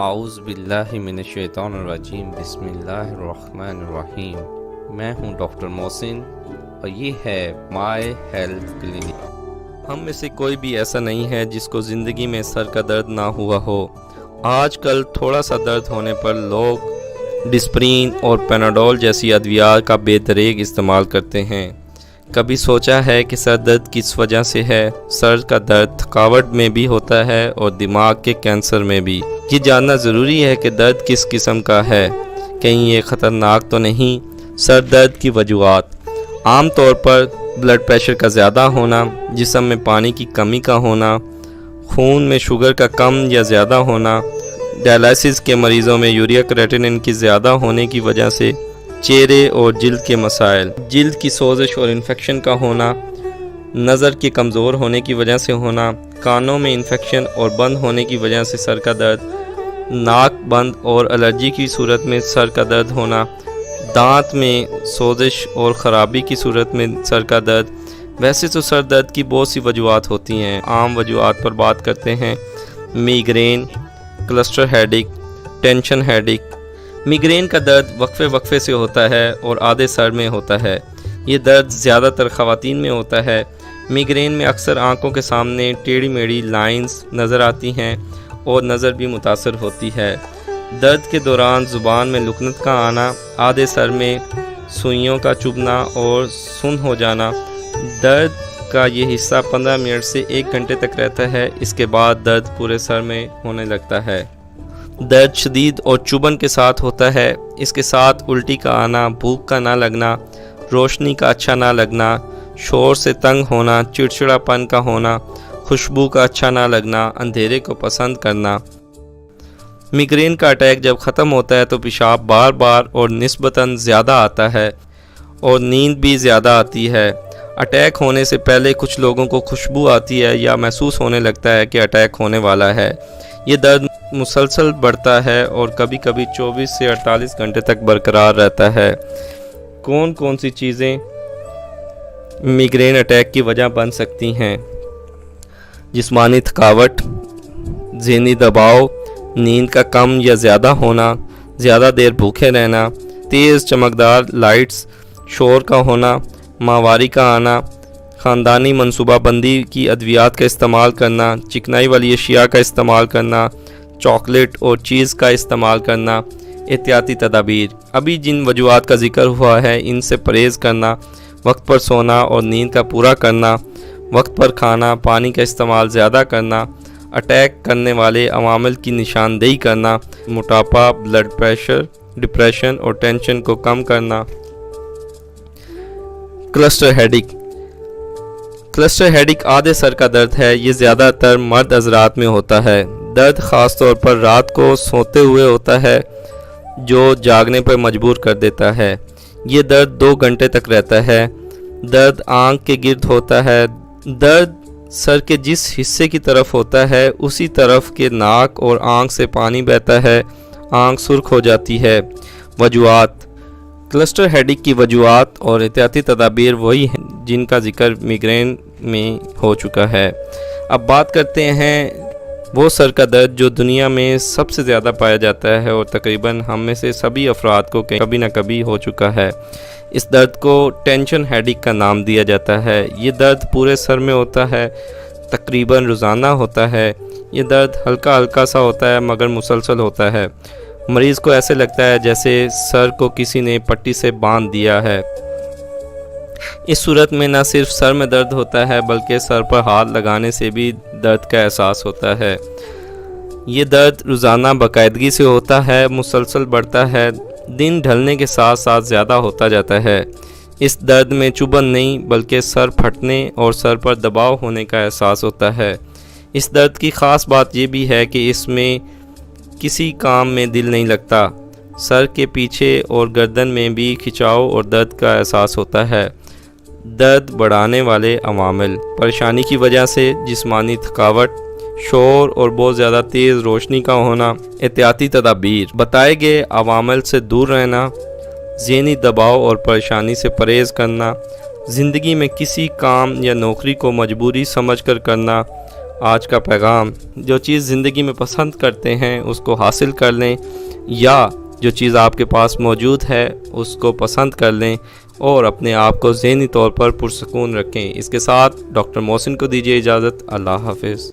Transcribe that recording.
اعوذ باللہ من الشیطان الرجیم بسم اللہ الرحمن الرحیم۔ میں ہوں ڈاکٹر محسن اور یہ ہے مائی ہیلتھ کلینک۔ ہم میں سے کوئی بھی ایسا نہیں ہے جس کو زندگی میں سر کا درد نہ ہوا ہو۔ آج کل تھوڑا سا درد ہونے پر لوگ ڈسپرین اور پیناڈول جیسی ادویات کا بے دریغ استعمال کرتے ہیں۔ کبھی سوچا ہے کہ سر درد کس وجہ سے ہے؟ سر کا درد تھکاوٹ میں بھی ہوتا ہے اور دماغ کے کینسر میں بھی۔ یہ جاننا ضروری ہے کہ درد کس قسم کا ہے، کہیں یہ خطرناک تو نہیں۔ سر درد کی وجوہات عام طور پر بلڈ پریشر کا زیادہ ہونا، جسم میں پانی کی کمی کا ہونا، خون میں شوگر کا کم یا زیادہ ہونا، ڈائلائسس کے مریضوں میں یوریا کریٹینن کی زیادہ ہونے کی وجہ سے، چہرے اور جلد کے مسائل، جلد کی سوزش اور انفیکشن کا ہونا، نظر کے کمزور ہونے کی وجہ سے ہونا، کانوں میں انفیکشن اور بند ہونے کی وجہ سے سر کا درد، ناک بند اور الرجی کی صورت میں سر کا درد ہونا، دانت میں سوزش اور خرابی کی صورت میں سر کا درد۔ ویسے تو سر درد کی بہت سی وجوہات ہوتی ہیں، عام وجوہات پر بات کرتے ہیں۔ Migraine, cluster headache, tension headache. Migraine کا درد وقفے سے ہوتا ہے اور آدھے سر میں ہوتا ہے۔ یہ درد زیادہ تر خواتین میں ہوتا ہے۔ میگرین میں اکثر آنکھوں کے سامنے ٹیڑھی میڑھی لائنز نظر آتی ہیں اور نظر بھی متاثر ہوتی ہے۔ درد کے دوران زبان میں لکنت کا آنا، آدھے سر میں سوئیوں کا چبھنا اور سن ہو جانا۔ درد کا یہ حصہ 15 منٹ سے 1 گھنٹے تک رہتا ہے، اس کے بعد درد پورے سر میں ہونے لگتا ہے۔ درد شدید اور چبھن کے ساتھ ہوتا ہے، اس کے ساتھ الٹی کا آنا، بھوک کا نہ لگنا، روشنی کا اچھا نہ لگنا، شور سے تنگ ہونا، چڑچڑا پن کا ہونا، خوشبو کا اچھا نہ لگنا، اندھیرے کو پسند کرنا۔ میگرین کا اٹیک جب ختم ہوتا ہے تو پیشاب بار بار اور نسبتاً زیادہ آتا ہے اور نیند بھی زیادہ آتی ہے۔ اٹیک ہونے سے پہلے کچھ لوگوں کو خوشبو آتی ہے یا محسوس ہونے لگتا ہے کہ اٹیک ہونے والا ہے۔ یہ درد مسلسل بڑھتا ہے اور کبھی کبھی 24 سے 48 گھنٹے تک برقرار رہتا ہے۔ کون سی چیزیں میگرین اٹیک کی وجہ بن سکتی ہیں؟ جسمانی تھکاوٹ، ذہنی دباؤ، نیند کا کم یا زیادہ ہونا، زیادہ دیر بھوکے رہنا، تیز چمکدار لائٹس، شور کا ہونا، ماہواری کا آنا، خاندانی منصوبہ بندی کی ادویات کا استعمال کرنا، چکنائی والی اشیاء کا استعمال کرنا، چاکلیٹ اور چیز کا استعمال کرنا۔ احتیاطی تدابیر ابھی جن وجوہات کا ذکر ہوا ہے ان سے پرہیز کرنا، وقت پر سونا اور نیند کا پورا کرنا، وقت پر کھانا، پانی کا استعمال زیادہ کرنا، اٹیک کرنے والے عوامل کی نشاندہی کرنا، موٹاپا، بلڈ پریشر، ڈپریشن اور ٹینشن کو کم کرنا۔ Cluster headache. کلسٹر ہیڈک آدھے سر کا درد ہے، یہ زیادہ تر مرد حضرات میں ہوتا ہے۔ درد خاص طور پر رات کو سوتے ہوئے ہوتا ہے جو جاگنے پر مجبور کر دیتا ہے۔ یہ درد 2 گھنٹے تک رہتا ہے۔ درد آنکھ کے گرد ہوتا ہے۔ درد سر کے جس حصے کی طرف ہوتا ہے اسی طرف کے ناک اور آنکھ سے پانی بہتا ہے، آنکھ سرخ ہو جاتی ہے۔ وجوہات کلسٹر ہیڈک کی وجوہات اور احتیاطی تدابیر وہی ہیں جن کا ذکر میگرین میں ہو چکا ہے۔ اب بات کرتے ہیں وہ سر کا درد جو دنیا میں سب سے زیادہ پایا جاتا ہے اور تقریباً ہم میں سے سبھی افراد کو کبھی نہ کبھی ہو چکا ہے۔ اس درد کو ٹینشن ہیڈک کا نام دیا جاتا ہے۔ یہ درد پورے سر میں ہوتا ہے، تقریباً روزانہ ہوتا ہے۔ یہ درد ہلکا سا ہوتا ہے مگر مسلسل ہوتا ہے۔ مریض کو ایسے لگتا ہے جیسے سر کو کسی نے پٹی سے باندھ دیا ہے۔ اس صورت میں نہ صرف سر میں درد ہوتا ہے بلکہ سر پر ہاتھ لگانے سے بھی درد کا احساس ہوتا ہے۔ یہ درد روزانہ باقاعدگی سے ہوتا ہے، مسلسل بڑھتا ہے، دن ڈھلنے کے ساتھ ساتھ زیادہ ہوتا جاتا ہے۔ اس درد میں چبھن نہیں بلکہ سر پھٹنے اور سر پر دباؤ ہونے کا احساس ہوتا ہے۔ اس درد کی خاص بات یہ بھی ہے کہ اس میں کسی کام میں دل نہیں لگتا۔ سر کے پیچھے اور گردن میں بھی کھچاؤ اور درد کا احساس ہوتا ہے۔ درد بڑھانے والے عوامل پریشانی کی وجہ سے جسمانی تھکاوٹ، شور اور بہت زیادہ تیز روشنی کا ہونا۔ احتیاطی تدابیر بتائے گئے عوامل سے دور رہنا، ذہنی دباؤ اور پریشانی سے پرہیز کرنا، زندگی میں کسی کام یا نوکری کو مجبوری سمجھ کر کرنا، آج کا پیغام، جو چیز زندگی میں پسند کرتے ہیں اس کو حاصل کر لیں، یا جو چیز آپ کے پاس موجود ہے اس کو پسند کر لیں اور اپنے آپ کو ذہنی طور پر پرسکون رکھیں۔ اس کے ساتھ ڈاکٹر محسن کو دیجیے اجازت۔ اللہ حافظ۔